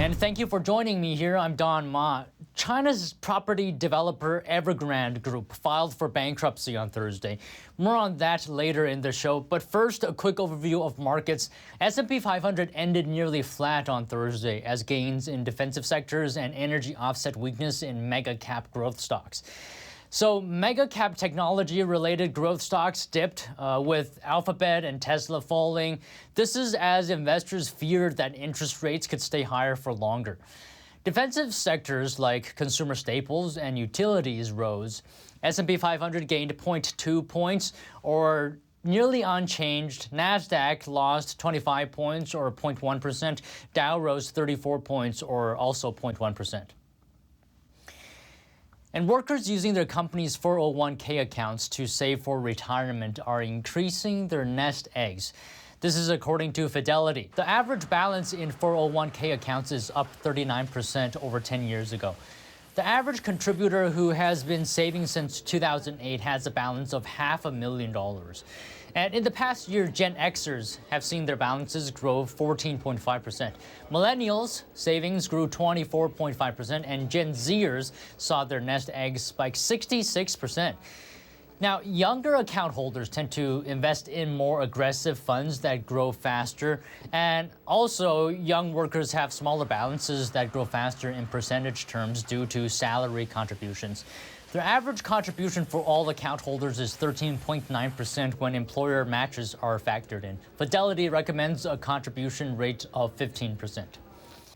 And thank you for joining me here. I'm Don Ma. China's property developer Evergrande Group filed for bankruptcy on Thursday. More on that later in the show. But first, a quick overview of markets. S&P 500 ended nearly flat on Thursday as gains in defensive sectors and energy offset weakness in mega-cap growth stocks. So mega-cap technology-related growth stocks dipped, with Alphabet and Tesla falling. This is as investors feared that interest rates could stay higher for longer. Defensive sectors like consumer staples and utilities rose. S&P 500 gained 0.2 points, or nearly unchanged. NASDAQ lost 25 points, or 0.1%. Dow rose 34 points, or also 0.1%. And workers using their company's 401k accounts to save for retirement are increasing their nest eggs. This is according to Fidelity. The average balance in 401k accounts is up 39% over 10 years ago. The average contributor who has been saving since 2008 has a balance of $500,000. And in the past year, Gen Xers have seen their balances grow 14.5%. Millennials' savings grew 24.5%, and Gen Zers saw their nest eggs spike 66%. Now, younger account holders tend to invest in more aggressive funds that grow faster, and also young workers have smaller balances that grow faster in percentage terms due to salary contributions. Their average contribution for all account holders is 13.9% when employer matches are factored in. Fidelity recommends a contribution rate of 15%.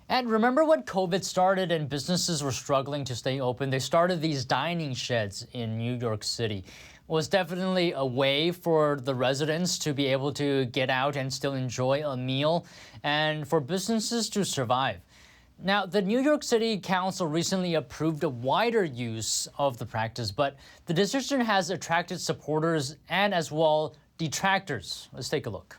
And remember when COVID started and businesses were struggling to stay open? They started these dining sheds in New York City. It was definitely a way for the residents to be able to get out and still enjoy a meal, and for businesses to survive. Now, the New York City Council recently approved a wider use of the practice, but the decision has attracted supporters and as well detractors. Let's take a look.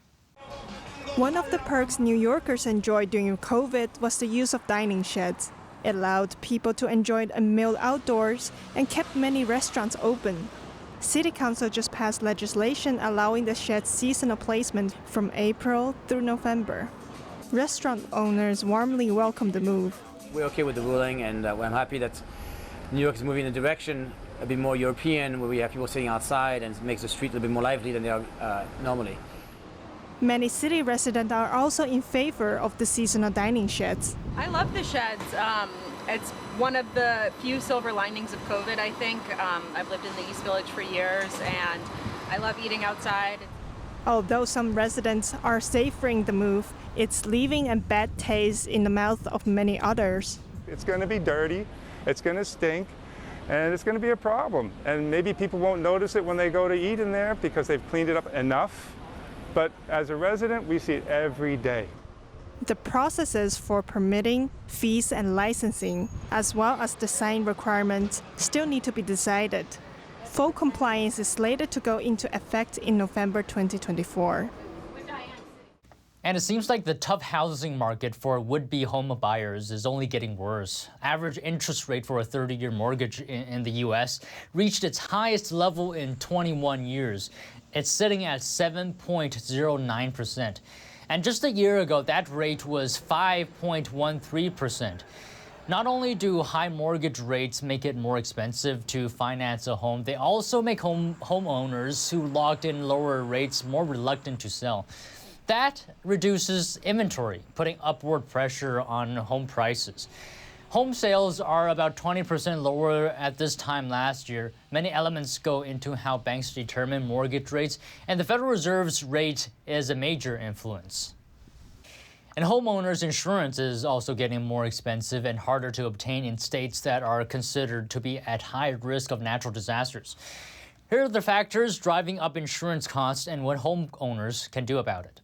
One of the perks New Yorkers enjoyed during COVID was the use of dining sheds. It allowed people to enjoy a meal outdoors and kept many restaurants open. City Council just passed legislation allowing the shed's seasonal placement from April through November. Restaurant owners warmly welcomed the move. We're okay with the ruling, and I'm happy that New York is moving in a direction a bit more European, where we have people sitting outside and it makes the street a little bit more lively than they are normally. Many city residents are also in favor of the seasonal dining sheds. I love the sheds. It's one of the few silver linings of COVID, I think. I've lived in the East Village for years, and I love eating outside. Although some residents are savoring the move, it's leaving a bad taste in the mouth of many others. It's going to be dirty, it's going to stink, and it's going to be a problem. And maybe people won't notice it when they go to eat in there because they've cleaned it up enough. But as a resident, we see it every day. The processes for permitting, fees, and licensing, as well as the sign requirements, still need to be decided. Full compliance is slated to go into effect in November 2024. And it seems like the tough housing market for would-be home buyers is only getting worse. Average interest rate for a 30-year mortgage in the U.S. reached its highest level in 21 years. It's sitting at 7.09%. And just a year ago, that rate was 5.13%. Not only do high mortgage rates make it more expensive to finance a home, they also make homeowners who locked in lower rates more reluctant to sell. That reduces inventory, putting upward pressure on home prices. Home sales are about 20% lower at this time last year. Many elements go into how banks determine mortgage rates, and the Federal Reserve's rate is a major influence. And homeowners insurance is also getting more expensive and harder to obtain in states that are considered to be at high risk of natural disasters. Here are the factors driving up insurance costs and what homeowners can do about it.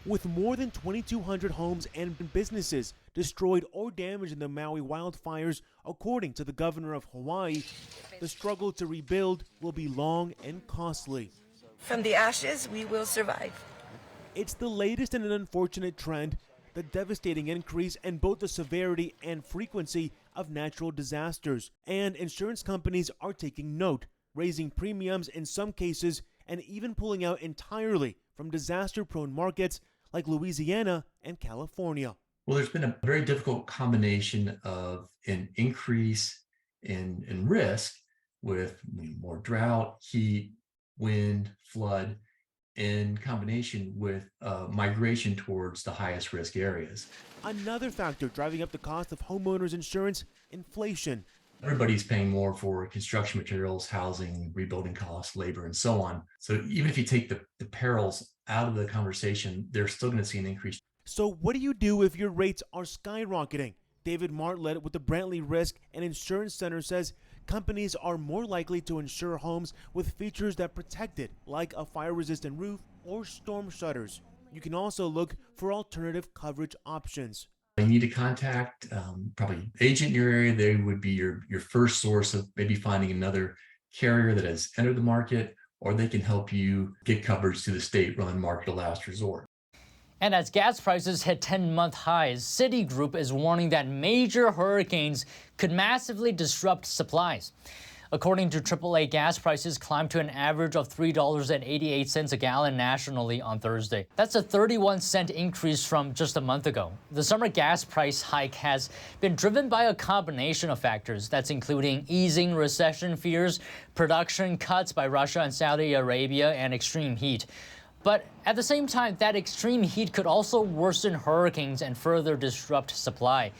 With more than 2,200 homes and businesses destroyed or damaged in the Maui wildfires, according to the governor of Hawaii, the struggle to rebuild will be long and costly. From the ashes, we will survive. It's the latest in an unfortunate trend, the devastating increase in both the severity and frequency of natural disasters. And insurance companies are taking note, raising premiums in some cases and even pulling out entirely from disaster-prone markets like Louisiana and California. Well, there's been a very difficult combination of an increase in risk with more drought, heat, wind, flood, in combination with migration towards the highest risk areas. Another factor driving up the cost of homeowners insurance: inflation. Everybody's paying more for construction materials, housing, rebuilding costs, labor, and so on. So even if you take the perils out of the conversation, they're still going to see an increase. So what do you do if your rates are skyrocketing? David Martlett with the Brantley Risk and Insurance Center says companies are more likely to insure homes with features that protect it, like a fire-resistant roof or storm shutters. You can also look for alternative coverage options. You need to contact probably an agent in your area. They would be your first source of maybe finding another carrier that has entered the market, or they can help you get coverage to the state-run market of last resort. And as gas prices hit 10-month highs, Citigroup is warning that major hurricanes could massively disrupt supplies. According to AAA, gas prices climbed to an average of $3.88 a gallon nationally on Thursday. That's a 31-cent increase from just a month ago. The summer gas price hike has been driven by a combination of factors. That's including easing recession fears, production cuts by Russia and Saudi Arabia, and extreme heat. But at the same time, that extreme heat could also worsen hurricanes and further disrupt supply.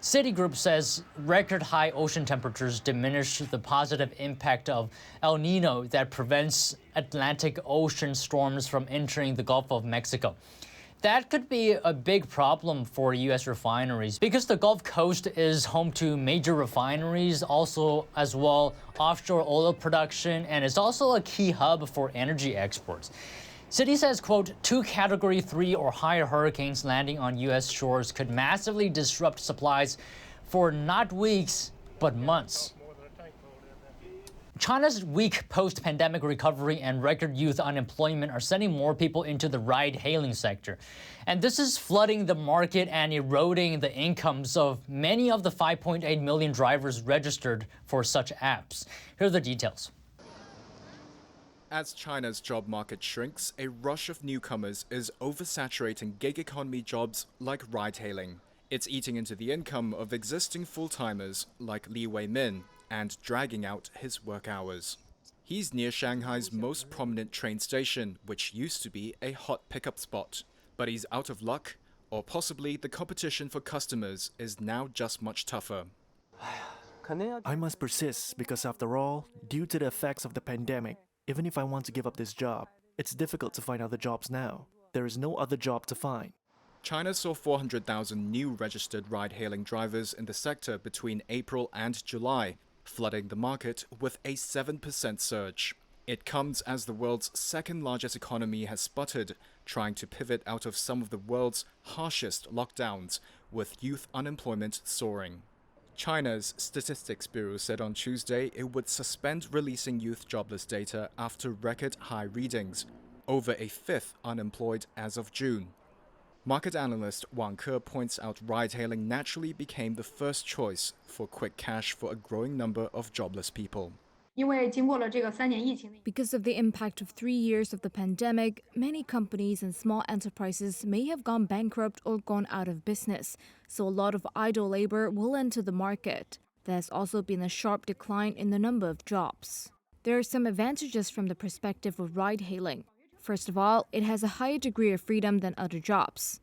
Citigroup says record-high ocean temperatures diminish the positive impact of El Nino that prevents Atlantic Ocean storms from entering the Gulf of Mexico. That could be a big problem for U.S. refineries because the Gulf Coast is home to major refineries, also as well offshore oil production, and is also a key hub for energy exports. Citi says, quote, 2 Category 3 or higher hurricanes landing on U.S. shores could massively disrupt supplies for not weeks, but months. China's weak post-pandemic recovery and record youth unemployment are sending more people into the ride-hailing sector. And this is flooding the market and eroding the incomes of many of the 5.8 million drivers registered for such apps. Here are the details. As China's job market shrinks, a rush of newcomers is oversaturating gig economy jobs like ride-hailing. It's eating into the income of existing full-timers like Li Wei-min and dragging out his work hours. He's near Shanghai's most prominent train station, which used to be a hot pickup spot. But he's out of luck, or possibly the competition for customers is now just much tougher. I must persist because, after all, due to the effects of the pandemic, even if I want to give up this job, it's difficult to find other jobs now. There is no other job to find. China saw 400,000 new registered ride-hailing drivers in the sector between April and July, flooding the market with a 7% surge. It comes as the world's second-largest economy has sputtered, trying to pivot out of some of the world's harshest lockdowns, with youth unemployment soaring. China's Statistics Bureau said on Tuesday it would suspend releasing youth jobless data after record high readings, over a fifth unemployed as of June. Market analyst Wang Ke points out ride-hailing naturally became the first choice for quick cash for a growing number of jobless people. Because of the impact of 3 years of the pandemic, many companies and small enterprises may have gone bankrupt or gone out of business, so a lot of idle labor will enter the market. There has also been a sharp decline in the number of jobs. There are some advantages from the perspective of ride-hailing. First of all, it has a higher degree of freedom than other jobs.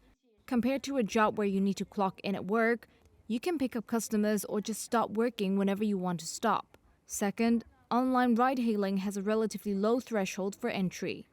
Compared to a job where you need to clock in at work, you can pick up customers or just stop working whenever you want to stop. Second, online ride-hailing has a relatively low threshold for entry.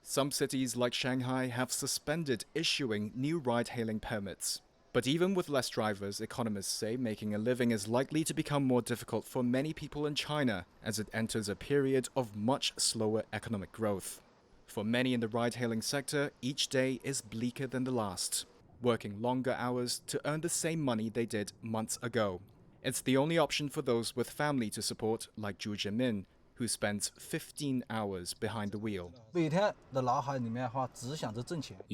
Some cities like Shanghai have suspended issuing new ride-hailing permits. But even with less drivers, economists say making a living is likely to become more difficult for many people in China as it enters a period of much slower economic growth. For many in the ride-hailing sector, each day is bleaker than the last, working longer hours to earn the same money they did months ago. It's the only option for those with family to support, like Zhu Jimin, who spends 15 hours behind the wheel. The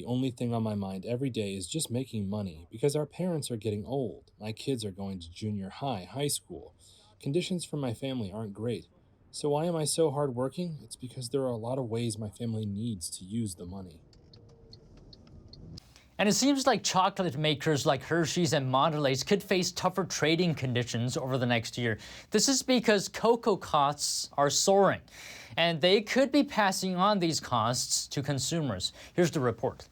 only thing on my mind every day is just making money because our parents are getting old. My kids are going to junior high, high school. Conditions for my family aren't great. So why am I so hardworking? It's because there are a lot of ways my family needs to use the money. And it seems like chocolate makers like Hershey's and Mondelez could face tougher trading conditions over the next year. This is because cocoa costs are soaring, and they could be passing on these costs to consumers. Here's the report.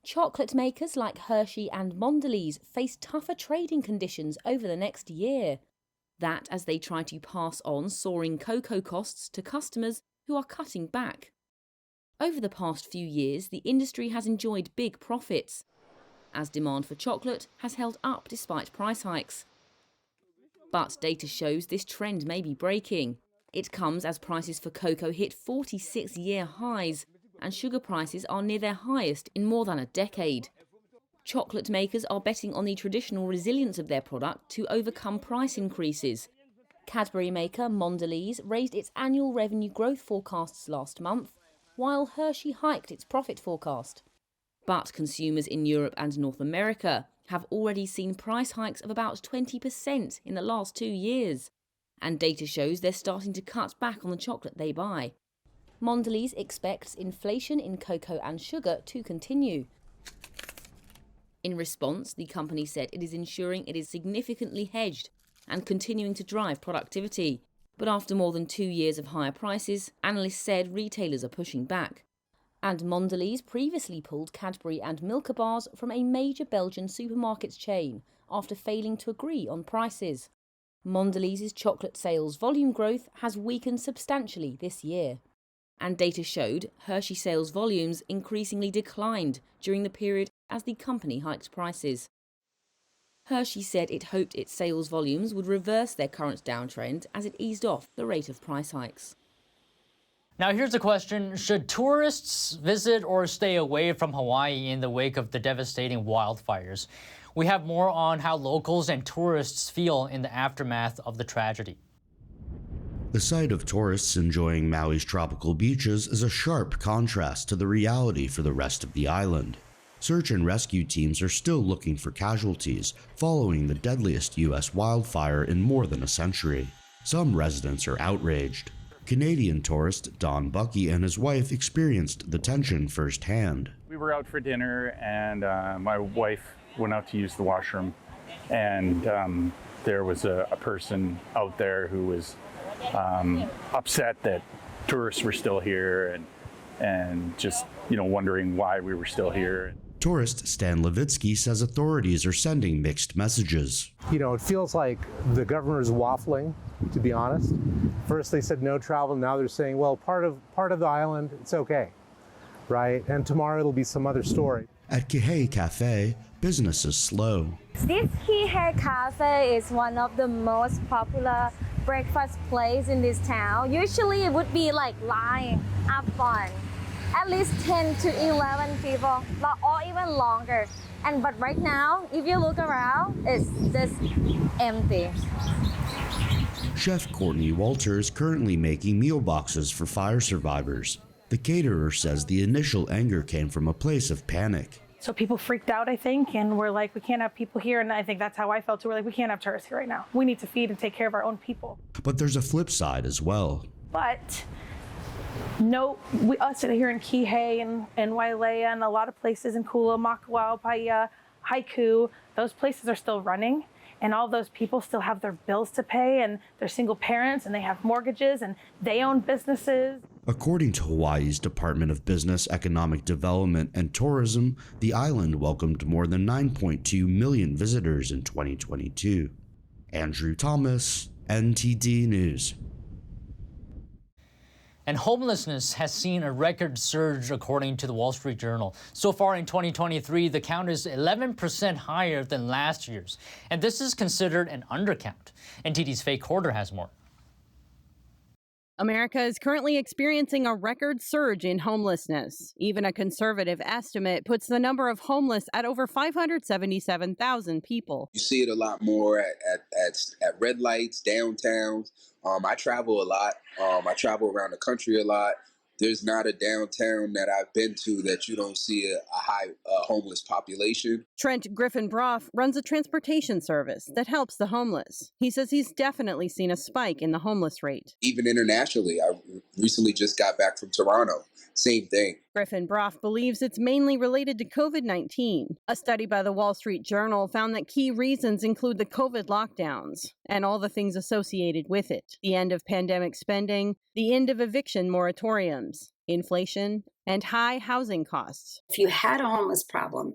Chocolate makers like Hershey and Mondelez face tougher trading conditions over the next year. That as they try to pass on soaring cocoa costs to customers who are cutting back. Over the past few years, the industry has enjoyed big profits, as demand for chocolate has held up despite price hikes. But data shows this trend may be breaking. It comes as prices for cocoa hit 46-year highs, and sugar prices are near their highest in more than a decade. Chocolate makers are betting on the traditional resilience of their product to overcome price increases. Cadbury maker Mondelez raised its annual revenue growth forecasts last month, while Hershey hiked its profit forecast. But consumers in Europe and North America have already seen price hikes of about 20% in the last 2 years, and data shows they're starting to cut back on the chocolate they buy. Mondelez expects inflation in cocoa and sugar to continue. In response, the company said it is ensuring it is significantly hedged and continuing to drive productivity. But after more than 2 years of higher prices, analysts said retailers are pushing back. And Mondelez previously pulled Cadbury and Milka bars from a major Belgian supermarkets chain after failing to agree on prices. Mondelez's chocolate sales volume growth has weakened substantially this year. And data showed Hershey sales volumes increasingly declined during the period as the company hiked prices. Hershey said it hoped its sales volumes would reverse their current downtrend as it eased off the rate of price hikes. Now here's a question. Should tourists visit or stay away from Hawaii in the wake of the devastating wildfires? We have more on how locals and tourists feel in the aftermath of the tragedy. The sight of tourists enjoying Maui's tropical beaches is a sharp contrast to the reality for the rest of the island. Search and rescue teams are still looking for casualties following the deadliest U.S. wildfire in more than a century. Some residents are outraged. Canadian tourist Don Bucky and his wife experienced the tension firsthand. We were out for dinner and my wife went out to use the washroom, and there was a person out there who was upset that tourists were still here and just, wondering why we were still here. Tourist Stan Levitsky says authorities are sending mixed messages. It feels like the governor is waffling, to be honest. First they said no travel, now they're saying, well, part of the island, it's okay, right? And tomorrow it'll be some other story. At Kihei Cafe, business is slow. This Kihei Cafe is one of the most popular breakfast place in this town. Usually it would be like line up on at least 10 to 11 people, or even longer. But right now, if you look around, it's just empty. Chef Courtney Walter is currently making meal boxes for fire survivors. The caterer says the initial anger came from a place of panic. So people freaked out, I think, and we're like, we can't have people here. And I think that's how I felt too. We're like, we can't have tourists here right now. We need to feed and take care of our own people. But there's a flip side as well. But us here in Kihei and Wailea and a lot of places in Kula, Makawao, Paia, Haiku, those places are still running. And all those people still have their bills to pay, and they're single parents, and they have mortgages, and they own businesses. According to Hawaii's Department of Business, Economic Development, and Tourism, the island welcomed more than 9.2 million visitors in 2022. Andrew Thomas, NTD News. And homelessness has seen a record surge according to the Wall Street Journal. So far in 2023, the count is 11% higher than last year's. And this is considered an undercount. NTD's Faye Corder has more. America is currently experiencing a record surge in homelessness. Even a conservative estimate puts the number of homeless at over 577,000 people. You see it a lot more at red lights, downtowns. I travel a lot. I travel around the country a lot. There's not a downtown that I've been to that you don't see a high homeless population. Trent Griffin-Broff runs a transportation service that helps the homeless. He says he's definitely seen a spike in the homeless rate. Even internationally, I recently just got back from Toronto. Same thing. Griffin Broff believes it's mainly related to COVID-19. A study by the Wall Street Journal found that key reasons include the COVID lockdowns and all the things associated with it, the end of pandemic spending, the end of eviction moratoriums, inflation, and high housing costs. If you had a homeless problem,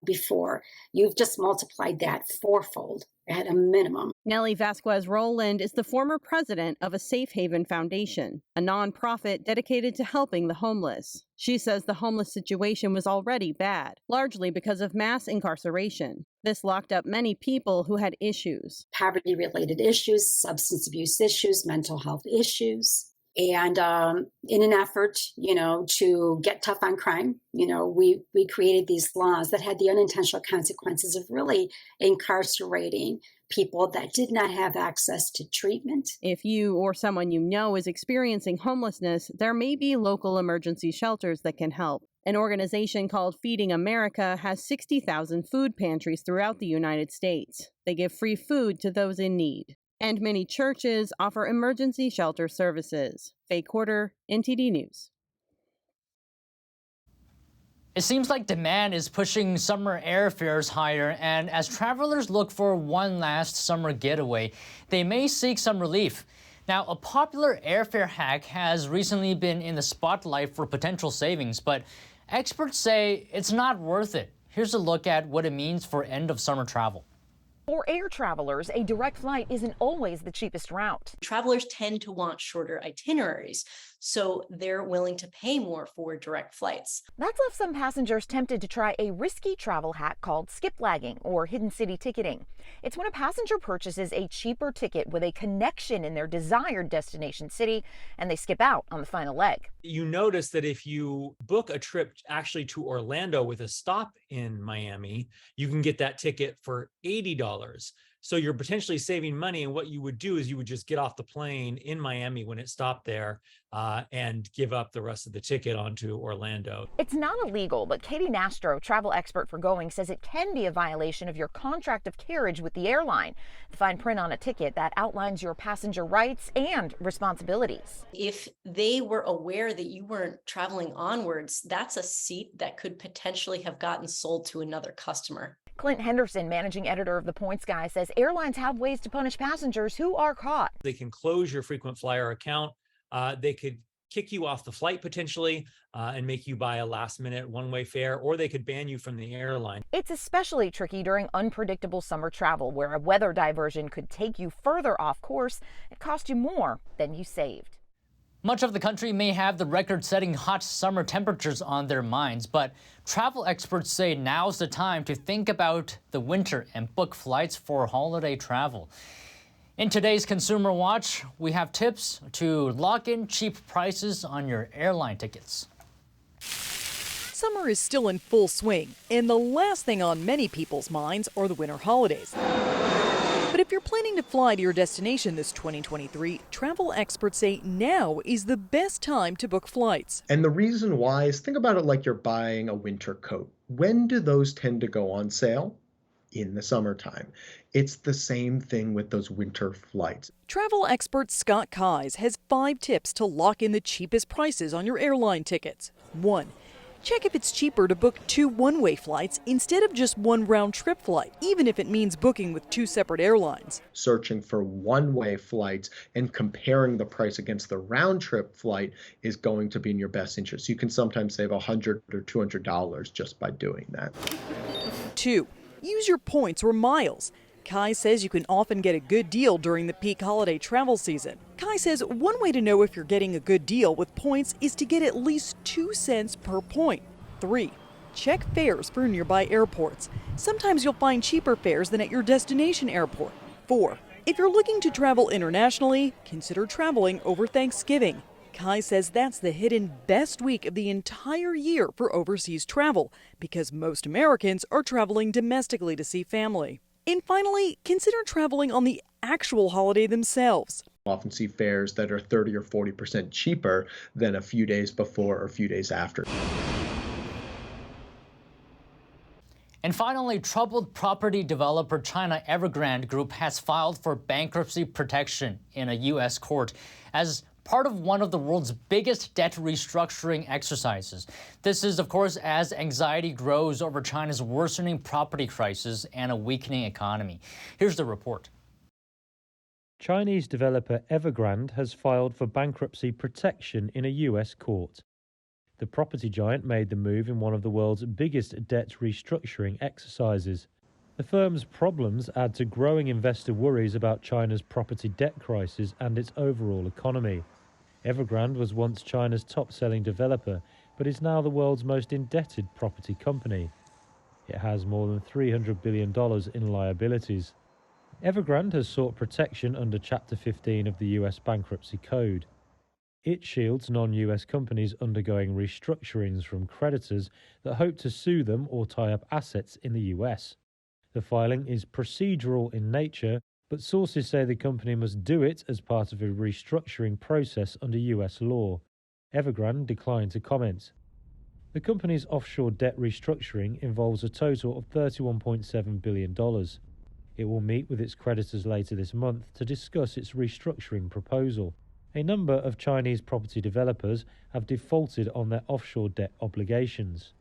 before, you've just multiplied that fourfold at a minimum. Nellie Vasquez Rowland is the former president of a Safe Haven Foundation, a nonprofit dedicated to helping the homeless. She says the homeless situation was already bad, largely because of mass incarceration. This locked up many people who had issues. Poverty-related issues, substance abuse issues, mental health issues. And in an effort, to get tough on crime, we created these laws that had the unintentional consequences of really incarcerating people that did not have access to treatment. If you or someone you know is experiencing homelessness, there may be local emergency shelters that can help. An organization called Feeding America has 60,000 food pantries throughout the United States. They give free food to those in need. And many churches offer emergency shelter services. Faye Quarter, NTD News. It seems like demand is pushing summer airfares higher, and as travelers look for one last summer getaway, they may seek some relief. Now, a popular airfare hack has recently been in the spotlight for potential savings, but experts say it's not worth it. Here's a look at what it means for end of summer travel. For air travelers, a direct flight isn't always the cheapest route. Travelers tend to want shorter itineraries, so they're willing to pay more for direct flights. That's left some passengers tempted to try a risky travel hack called skip lagging or hidden city ticketing. It's when a passenger purchases a cheaper ticket with a connection in their desired destination city and they skip out on the final leg. You notice that if you book a trip actually to Orlando with a stop in Miami, you can get that ticket for $80. So you're potentially saving money. And what you would do is you would just get off the plane in Miami when it stopped there and give up the rest of the ticket onto Orlando. It's not illegal, but Katie Nastro, travel expert for Going, says it can be a violation of your contract of carriage with the airline. The fine print on a ticket that outlines your passenger rights and responsibilities. If they were aware that you weren't traveling onwards, that's a seat that could potentially have gotten sold to another customer. Clint Henderson, managing editor of The Points Guy, says airlines have ways to punish passengers who are caught. They can close your frequent flyer account. They could kick you off the flight potentially and make you buy a last-minute one-way fare, or they could ban you from the airline. It's especially tricky during unpredictable summer travel, where a weather diversion could take you further off course and cost you more than you saved. Much of the country may have the record-setting hot summer temperatures on their minds, but travel experts say now's the time to think about the winter and book flights for holiday travel. In today's Consumer Watch, we have tips to lock in cheap prices on your airline tickets. Summer is still in full swing, and the last thing on many people's minds are the winter holidays. But if you're planning to fly to your destination this 2023, travel experts say now is the best time to book flights. And the reason why is, think about it like you're buying a winter coat. When do those tend to go on sale? In the summertime. It's the same thing with those winter flights. Travel expert Scott Keyes has 5 tips to lock in the cheapest prices on your airline tickets. 1. Check if it's cheaper to book 2 one-way flights instead of just 1 round-trip flight, even if it means booking with 2 separate airlines. Searching for one-way flights and comparing the price against the round-trip flight is going to be in your best interest. You can sometimes save $100 or $200 just by doing that. 2. Use your points or miles. Kai says you can often get a good deal during the peak holiday travel season. Kai says one way to know if you're getting a good deal with points is to get at least 2 cents per point. 3. Check fares for nearby airports. Sometimes you'll find cheaper fares than at your destination airport. 4. If you're looking to travel internationally, consider traveling over Thanksgiving. Kai says that's the hidden best week of the entire year for overseas travel because most Americans are traveling domestically to see family. And finally, consider traveling on the actual holiday themselves. Often see fares that are 30 or 40% cheaper than a few days before or a few days after. And finally, troubled property developer China Evergrande Group has filed for bankruptcy protection in a U.S. court as part of one of the world's biggest debt restructuring exercises. This is, of course, as anxiety grows over China's worsening property crisis and a weakening economy. Here's the report. Chinese developer Evergrande has filed for bankruptcy protection in a U.S. court. The property giant made the move in one of the world's biggest debt restructuring exercises. The firm's problems add to growing investor worries about China's property debt crisis and its overall economy. Evergrande was once China's top-selling developer, but is now the world's most indebted property company. It has more than $300 billion in liabilities. Evergrande has sought protection under Chapter 15 of the U.S. Bankruptcy Code. It shields non-U.S. companies undergoing restructurings from creditors that hope to sue them or tie up assets in the U.S. The filing is procedural in nature, but sources say the company must do it as part of a restructuring process under U.S. law. Evergrande declined to comment. The company's offshore debt restructuring involves a total of $31.7 billion. It will meet with its creditors later this month to discuss its restructuring proposal. A number of Chinese property developers have defaulted on their offshore debt obligations,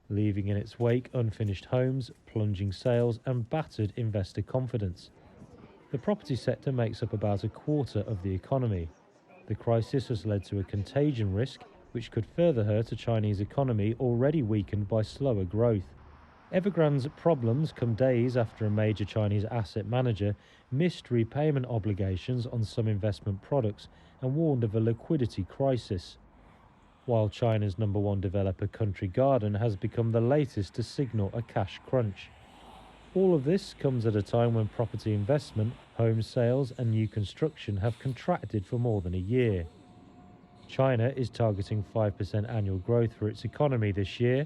leaving in its wake unfinished homes, plunging sales, and battered investor confidence. The property sector makes up about a quarter of the economy. The crisis has led to a contagion risk, which could further hurt a Chinese economy already weakened by slower growth. Evergrande's problems come days after a major Chinese asset manager missed repayment obligations on some investment products and warned of a liquidity crisis, while China's number one developer Country Garden has become the latest to signal a cash crunch. All of this comes at a time when property investment, home sales and new construction have contracted for more than a year. China is targeting 5% annual growth for its economy this year,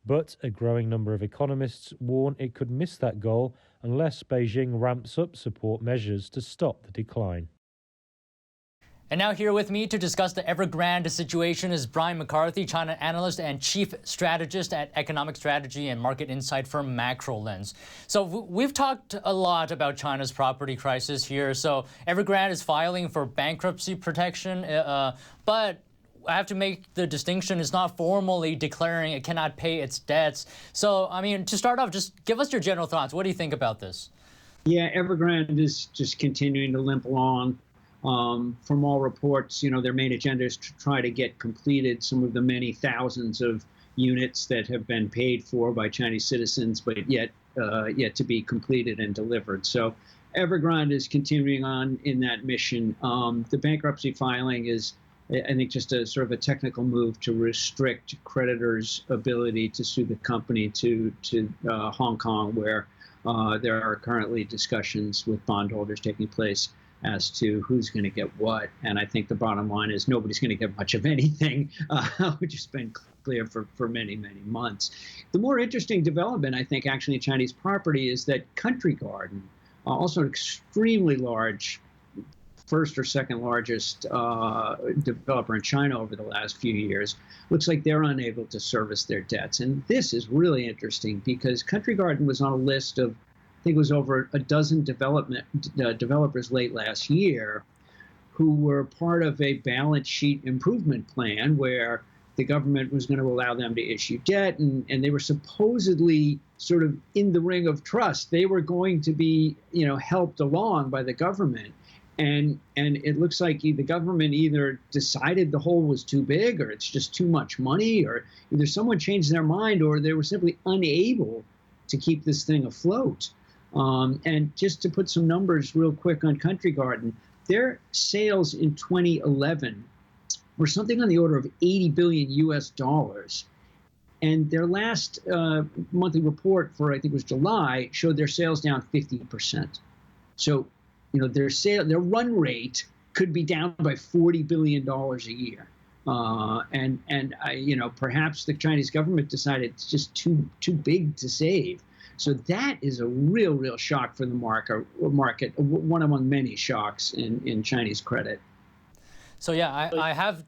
but a growing number of economists warn it could miss that goal unless Beijing ramps up support measures to stop the decline. And now here with me to discuss the Evergrande situation is Brian McCarthy, China analyst and chief strategist at economic strategy and market insight firm Macro Lens. So we've talked a lot about China's property crisis here. So Evergrande is filing for bankruptcy protection, but I have to make the distinction, it's not formally declaring it cannot pay its debts. So, I mean, to start off, just give us your general thoughts. What do you think about this? Yeah, Evergrande is just continuing to limp along. From all reports, their main agenda is to try to get completed some of the many thousands of units that have been paid for by Chinese citizens, but yet to be completed and delivered. So Evergrande is continuing on in that mission. The bankruptcy filing is, I think, just a sort of a technical move to restrict creditors' ability to sue the company to Hong Kong, where there are currently discussions with bondholders taking place as to who's going to get what. And I think the bottom line is nobody's going to get much of anything, which has been clear for many, many months. The more interesting development, I think, actually in Chinese property is that Country Garden, also an extremely large, first or second largest developer in China over the last few years, looks like they're unable to service their debts. And this is really interesting because Country Garden was on a list of, I think it was over a dozen developers late last year who were part of a balance sheet improvement plan where the government was going to allow them to issue debt, and they were supposedly sort of in the ring of trust. They were going to be, helped along by the government. And it looks like the government either decided the hole was too big, or it's just too much money, or either someone changed their mind, or they were simply unable to keep this thing afloat. And just to put some numbers real quick on Country Garden, their sales in 2011 were something on the order of $80 billion US. And their last monthly report for, I think it was July, showed their sales down 50%. So, their run rate could be down by $40 billion a year. Perhaps the Chinese government decided it's just too big to save. So that is a real shock for the market, one among many shocks in Chinese credit. So yeah,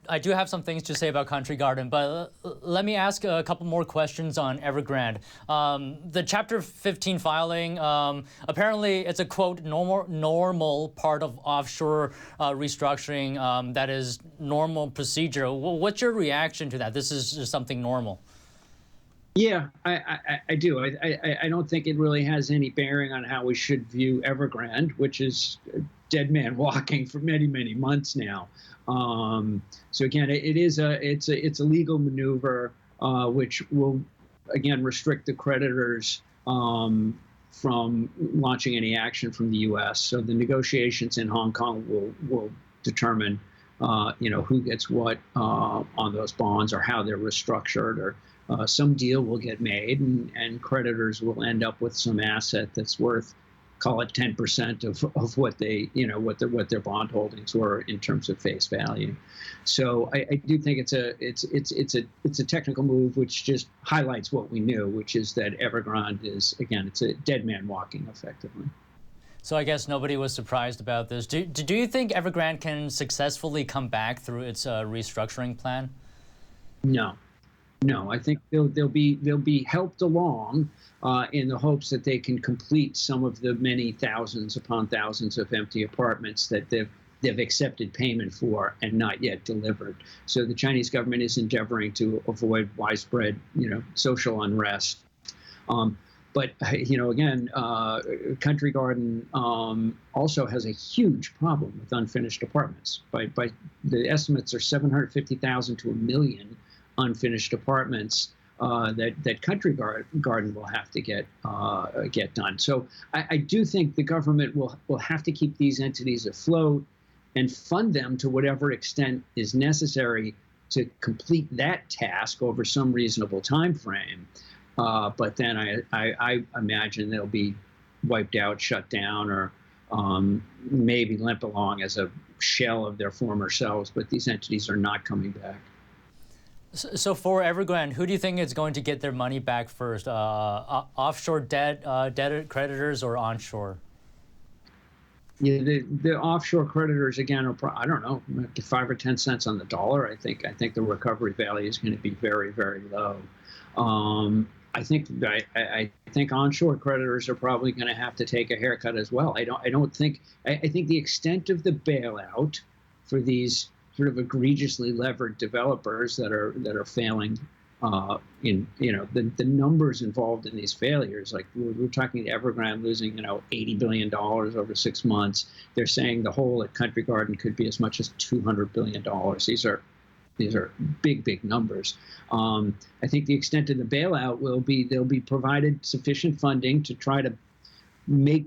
I do have some things to say about Country Garden, but let me ask a couple more questions on Evergrande. The Chapter 15 filing, apparently it's a quote normal part of offshore restructuring. That is normal procedure. What's your reaction to that? This is just something normal. Yeah, I do. I don't think it really has any bearing on how we should view Evergrande, which is a dead man walking for many, many months now. So again, it's a legal maneuver which will again restrict the creditors from launching any action from the U.S. So the negotiations in Hong Kong will determine who gets what on those bonds or how they're restructured, or some deal will get made, and creditors will end up with some asset that's worth, call it 10% of what they, what their bond holdings were in terms of face value. So I do think it's a technical move which just highlights what we knew, which is that Evergrande is, again, it's a dead man walking effectively. So I guess nobody was surprised about this. Do you think Evergrande can successfully come back through its restructuring plan? No, I think they'll be helped along in the hopes that they can complete some of the many thousands upon thousands of empty apartments that they've accepted payment for and not yet delivered. So the Chinese government is endeavoring to avoid widespread, social unrest. But again, Country Garden also has a huge problem with unfinished apartments. By the estimates are 750,000 to 1 million unfinished apartments that Country Garden will have to get done. So I do think the government will have to keep these entities afloat and fund them to whatever extent is necessary to complete that task over some reasonable time frame. But then I imagine they'll be wiped out, shut down, or maybe limp along as a shell of their former selves. But these entities are not coming back. So for Evergrande, who do you think is going to get their money back first? Offshore debtor creditors or onshore? Yeah, the offshore creditors again are, I don't know, 5 or 10 cents on the dollar. I think the recovery value is going to be very, very low. I think onshore creditors are probably going to have to take a haircut as well. I think the extent of the bailout for these sort of egregiously levered developers that are failing, the numbers involved in these failures, like we're talking Evergrande losing $80 billion over 6 months. They're saying the whole at Country Garden could be as much as $200 billion. These are big numbers. I think the extent of the bailout will be they'll be provided sufficient funding to try to make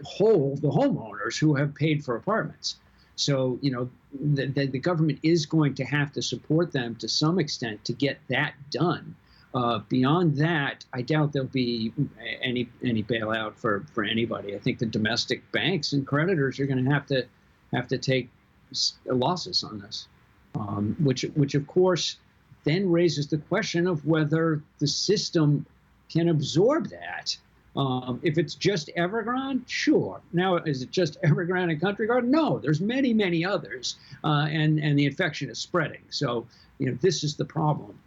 whole the homeowners who have paid for apartments. So, the government is going to have to support them to some extent to get that done. Beyond that, I doubt there'll be any bailout for anybody. I think the domestic banks and creditors are going to have to take losses on this, which of course then raises the question of whether the system can absorb that. If it's just Evergrande, sure. Now, is it just Evergrande and Country Garden? No, there's many others, and the infection is spreading. So, this is the problem.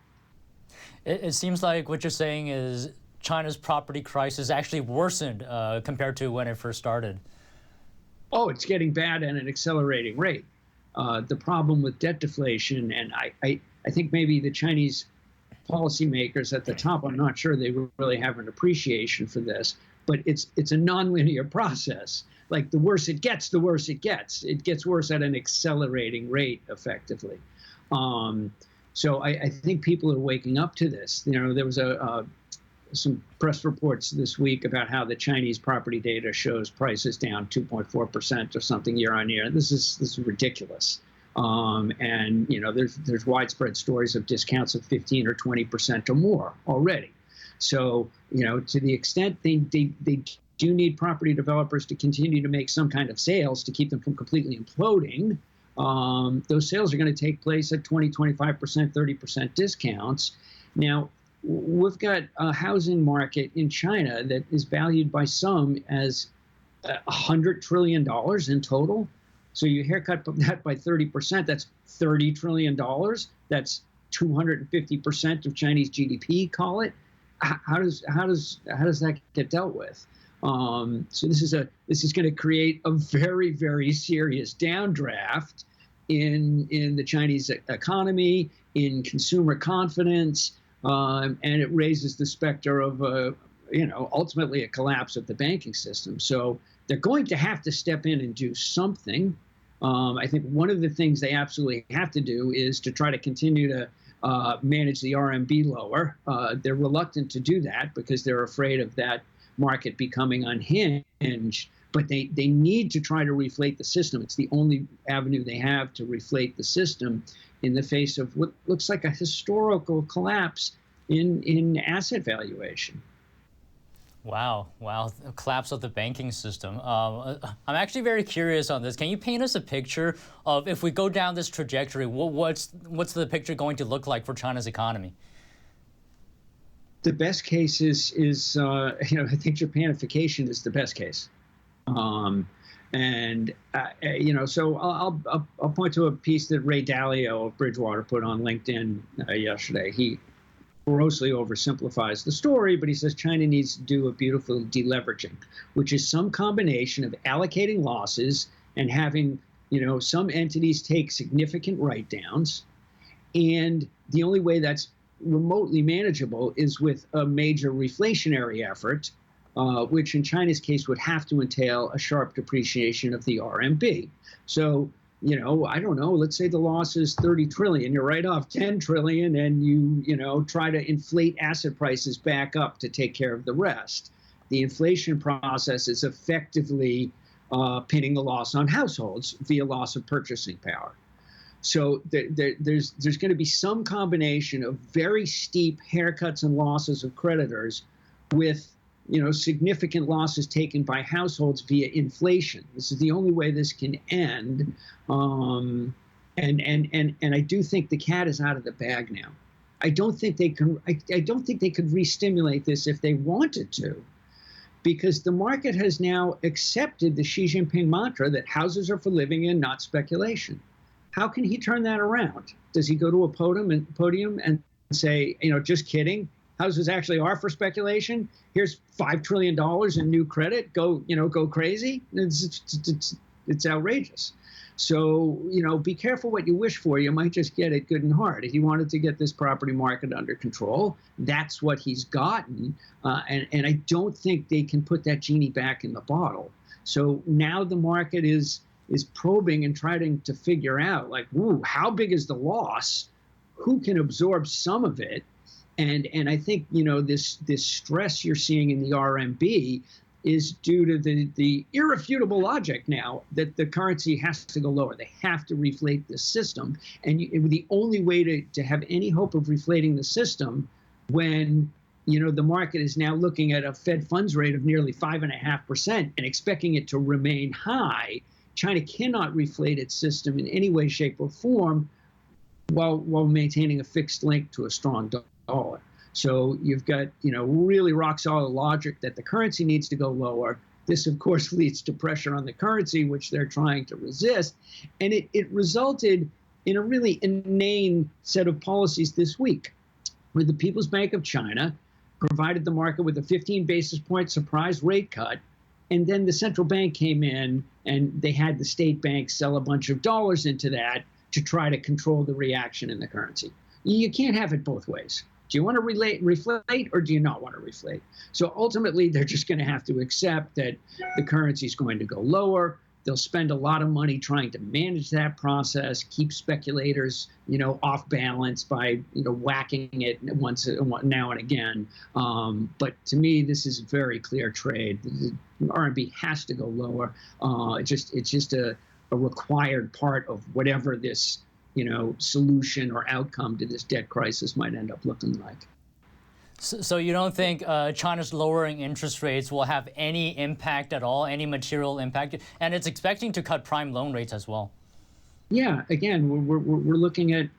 It seems like what you're saying is China's property crisis actually worsened compared to when it first started. Oh, it's getting bad at an accelerating rate. The problem with debt deflation, and I think maybe the Chinese policymakers at the top, I'm not sure they really have an appreciation for this, but it's a nonlinear process. Like the worse it gets, the worse it gets. It gets worse at an accelerating rate, effectively. So I think people are waking up to this. There was some press reports this week about how the Chinese property data shows prices down 2.4% or something year on year. This is ridiculous. And there's widespread stories of discounts of 15 or 20% or more already. So to the extent they do need property developers to continue to make some kind of sales to keep them from completely imploding, those sales are going to take place at 20, 25%, 30% discounts. Now, we've got a housing market in China that is valued by some as $100 trillion in total. So you haircut that by 30%, that's $30 trillion. That's 250% of Chinese GDP, call it. How does that get dealt with? So this is going to create a very, very serious downdraft in the Chinese economy, in consumer confidence, and it raises the specter of ultimately a collapse of the banking system. So they're going to have to step in and do something. I think one of the things they absolutely have to do is to try to continue to manage the RMB lower. They're reluctant to do that because they're afraid of that market becoming unhinged. But they need to try to reflate the system. It's the only avenue they have to reflate the system in the face of what looks like a historical collapse in asset valuation. Wow, collapse of the banking system. I'm actually very curious on this. Can you paint us a picture of, if we go down this trajectory, what's the picture going to look like for China's economy? The best case is I think Japanification is the best case. So I'll point to a piece that Ray Dalio of Bridgewater put on LinkedIn yesterday. He grossly oversimplifies the story, but he says China needs to do a beautiful deleveraging, which is some combination of allocating losses and having, some entities take significant write-downs. And the only way that's remotely manageable is with a major reflationary effort, which in China's case would have to entail a sharp depreciation of the RMB. So, I don't know, let's say the loss is 30 trillion, you write off 10 trillion and you try to inflate asset prices back up to take care of the rest. The inflation process is effectively pinning the loss on households via loss of purchasing power. So there's going to be some combination of very steep haircuts and losses of creditors with significant losses taken by households via inflation. This is the only way this can end. And I do think the cat is out of the bag now. I don't think they could re-stimulate this if they wanted to, because the market has now accepted the Xi Jinping mantra that houses are for living in, not speculation. How can he turn that around? Does he go to a podium and say, just kidding? Houses actually are for speculation. Here's $5 trillion in new credit. Go crazy. It's outrageous. So, be careful what you wish for. You might just get it good and hard. If he wanted to get this property market under control, that's what he's gotten. And I don't think they can put that genie back in the bottle. So now the market is probing and trying to figure out, like, how big is the loss? Who can absorb some of it? And I think, this stress you're seeing in the RMB is due to the irrefutable logic now that the currency has to go lower. They have to reflate the system. And the only way to have any hope of reflating the system when, the market is now looking at a Fed funds rate of nearly 5.5% and expecting it to remain high, China cannot reflate its system in any way, shape, or form while maintaining a fixed link to a strong dollar. So you've got, really rock solid logic that the currency needs to go lower. This, of course, leads to pressure on the currency, which they're trying to resist. And it resulted in a really inane set of policies this week, where the People's Bank of China provided the market with a 15 basis point surprise rate cut. And then the central bank came in and they had the state bank sell a bunch of dollars into that to try to control the reaction in the currency. You can't have it both ways. Do you want to reflate or do you not want to reflate? So ultimately, they're just going to have to accept that the currency is going to go lower. They'll spend a lot of money trying to manage that process, keep speculators, off balance by, whacking it now and again. But to me, this is a very clear trade. The RMB has to go lower. It's just a required part of whatever this solution or outcome to this debt crisis might end up looking like. So you don't think China's lowering interest rates will have any impact at all, any material impact? And it's expecting to cut prime loan rates as well. Yeah, again, we're looking at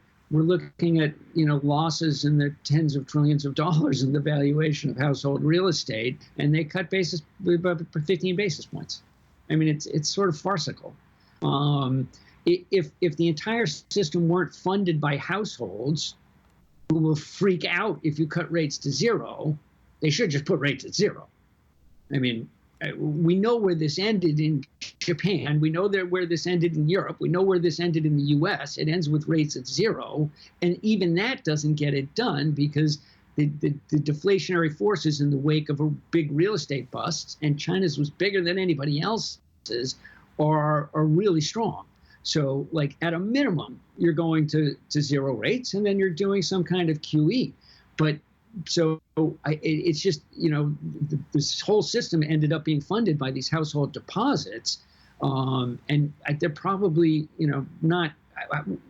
losses in the tens of trillions of dollars in the valuation of household real estate, and they cut basis by 15 basis points. I mean, it's sort of farcical. If the entire system weren't funded by households who will freak out if you cut rates to zero, they should just put rates at zero. I mean, we know where this ended in Japan. We know where this ended in Europe. We know where this ended in the U.S. It ends with rates at zero. And even that doesn't get it done because the deflationary forces in the wake of a big real estate busts, and China's was bigger than anybody else's, are really strong. So, like, at a minimum, you're going to zero rates, and then you're doing some kind of QE. But so it's just, this whole system ended up being funded by these household deposits. And they're probably, not,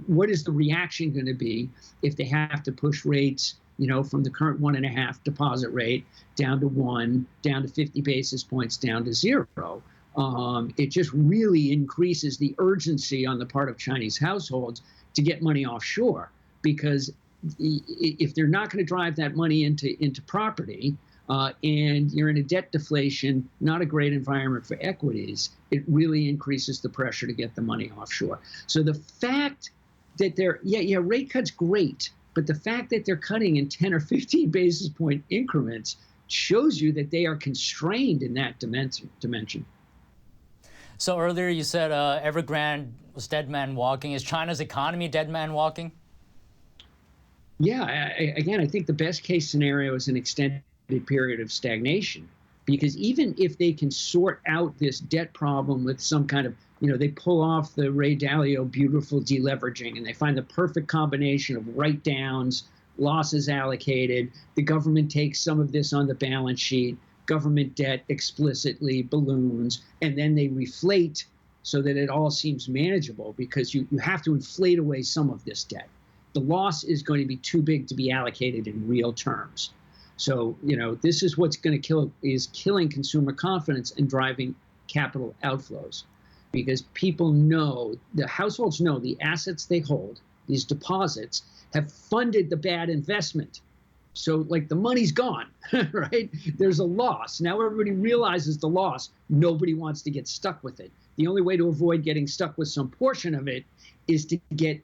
what is the reaction going to be if they have to push rates, from the current 1.5 deposit rate down to 1, down to 50 basis points, down to 0? It just really increases the urgency on the part of Chinese households to get money offshore, because if they're not going to drive that money into property, and you're in a debt deflation, not a great environment for equities, it really increases the pressure to get the money offshore. So the fact that they're, rate cuts great, but the fact that they're cutting in 10 or 15 basis point increments shows you that they are constrained in that dimension. So earlier you said Evergrande was dead man walking. Is China's economy dead man walking? Yeah, again, I think the best case scenario is an extended period of stagnation, because even if they can sort out this debt problem with some kind of, they pull off the Ray Dalio beautiful deleveraging and they find the perfect combination of write-downs, losses allocated, the government takes some of this on the balance sheet, government debt explicitly balloons, and then they reflate so that it all seems manageable, because you have to inflate away some of this debt. The loss is going to be too big to be allocated in real terms. So, this is what's going to killing consumer confidence and driving capital outflows, because people know, the households know, the assets they hold, these deposits, have funded the bad investment. So, like, the money's gone, right? There's a loss. Now everybody realizes the loss. Nobody wants to get stuck with it. The only way to avoid getting stuck with some portion of it is to get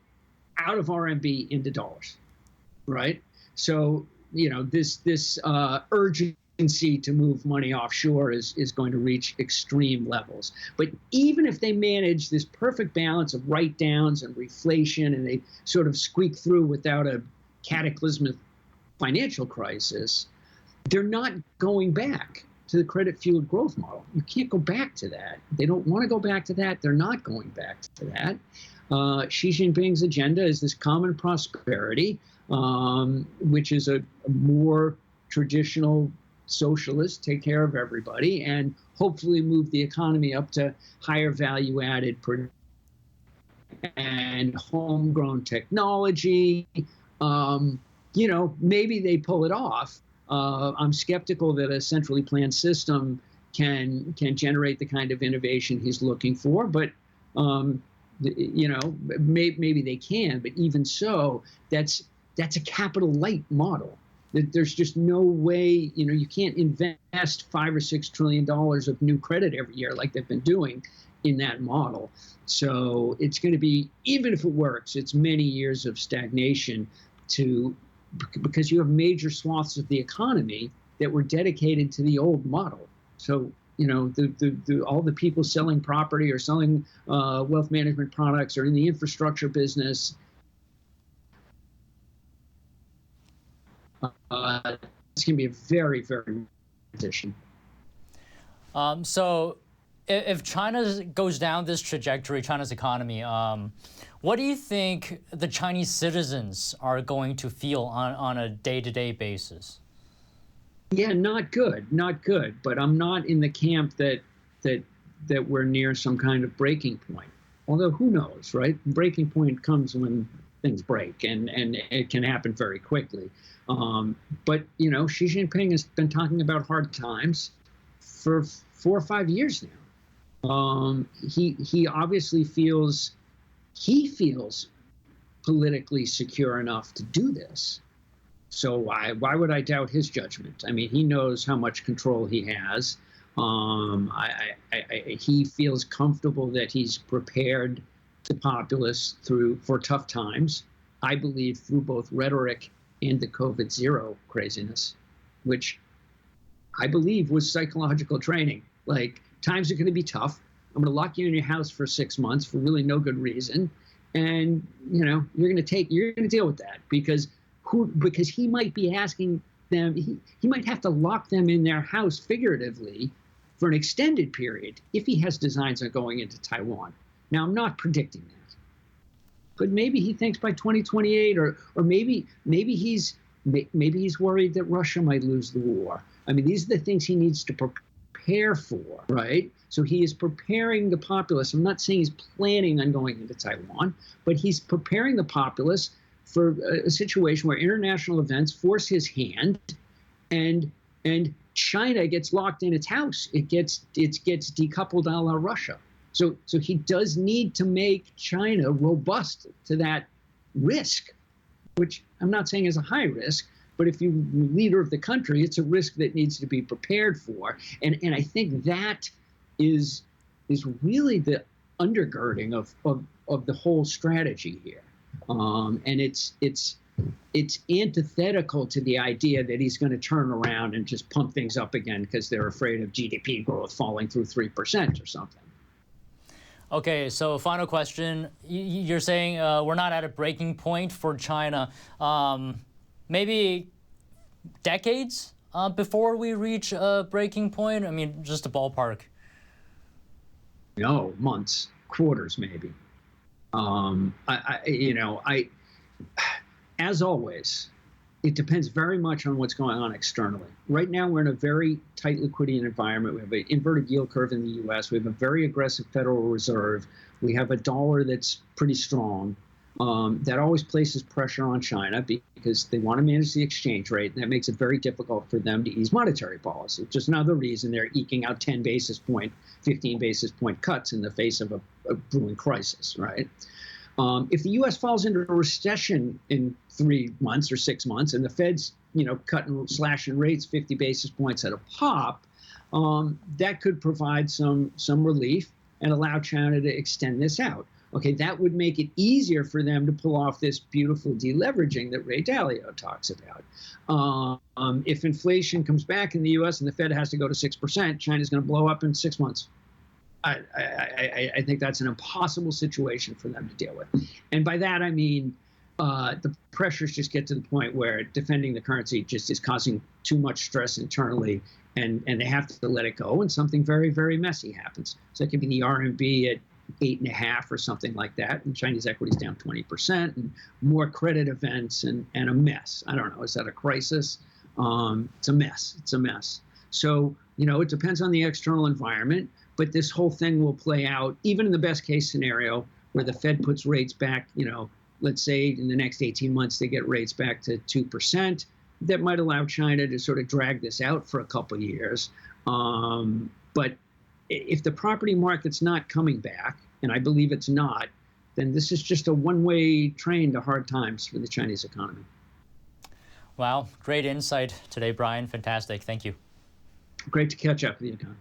out of RMB into dollars, right? So, this urgency to move money offshore is going to reach extreme levels. But even if they manage this perfect balance of write-downs and reflation, and they sort of squeak through without a cataclysmic financial crisis, they're not going back to the credit-fueled growth model. You can't go back to that. They don't want to go back to that. They're not going back to that. Xi Jinping's agenda is this common prosperity, which is a more traditional socialist, take care of everybody, and hopefully move the economy up to higher value-added and homegrown technology. Maybe they pull it off. I'm skeptical that a centrally planned system can generate the kind of innovation he's looking for, but maybe they can. But even so, that's a capital light model. There's just no way, you can't invest $5 or $6 trillion of new credit every year like they've been doing in that model. So it's going to be, even if it works, it's many years of stagnation because you have major swaths of the economy that were dedicated to the old model. So, all the people selling property or selling wealth management products or in the infrastructure business, it's going to be a very, very transition. So if China goes down this trajectory, China's economy, what do you think the Chinese citizens are going to feel on a day-to-day basis? Yeah, not good. But I'm not in the camp that we're near some kind of breaking point. Although who knows, right? Breaking point comes when things break, and it can happen very quickly. But Xi Jinping has been talking about hard times for 4 or 5 years now. He obviously feels politically secure enough to do this. So why would I doubt his judgment? I mean, he knows how much control he has. He feels comfortable that he's prepared the populace for tough times, I believe, through both rhetoric and the COVID zero craziness, which I believe was psychological training. Like, times are going to be tough. I'm going to lock you in your house for 6 months for really no good reason. And, you're going to deal with that because he might be asking them, he might have to lock them in their house figuratively for an extended period if he has designs on going into Taiwan. Now, I'm not predicting that, but maybe he thinks by 2028, or maybe he's worried that Russia might lose the war. I mean, these are the things he needs to prepare for, right? So he is preparing the populace. I'm not saying he's planning on going into Taiwan, but he's preparing the populace for a situation where international events force his hand, and China gets locked in its house. It gets decoupled a la Russia. So he does need to make China robust to that risk, which I'm not saying is a high risk, but if you're leader of the country, it's a risk that needs to be prepared for. And I think that is really the undergirding of the whole strategy here. And it's antithetical to the idea that he's going to turn around and just pump things up again because they're afraid of GDP growth falling through 3% or something. Okay, so final question. You're saying we're not at a breaking point for China. Maybe decades before we reach a breaking point? I mean, just a ballpark. No, months, quarters, maybe. As always, it depends very much on what's going on externally. Right now, we're in a very tight liquidity environment. We have an inverted yield curve in the U.S. We have a very aggressive Federal Reserve. We have a dollar that's pretty strong. That always places pressure on China because they want to manage the exchange rate, and that makes it very difficult for them to ease monetary policy. Just another reason they're eking out 10 basis point, 15 basis point cuts in the face of a brewing crisis, right? If the U.S. falls into a recession in 3 months or 6 months, and the Fed's, cutting, slashing rates 50 basis points at a pop, that could provide some relief and allow China to extend this out. Okay, that would make it easier for them to pull off this beautiful deleveraging that Ray Dalio talks about. If inflation comes back in the U.S. and the Fed has to go to 6%, China's going to blow up in 6 months. I think that's an impossible situation for them to deal with. And by that, I mean the pressures just get to the point where defending the currency just is causing too much stress internally, and they have to let it go, and something very, very messy happens. So it could be the RMB at 8.5 or something like that, and Chinese equities down 20%, and more credit events and a mess. I don't know. Is that a crisis? It's a mess. It's a mess. So, it depends on the external environment, but this whole thing will play out, even in the best case scenario, where the Fed puts rates back, let's say in the next 18 months, they get rates back to 2%. That might allow China to sort of drag this out for a couple of years. But if the property market's not coming back, and I believe it's not, then this is just a one-way train to hard times for the Chinese economy. Wow, great insight today, Brian. Fantastic. Thank you. Great to catch up with you, Con.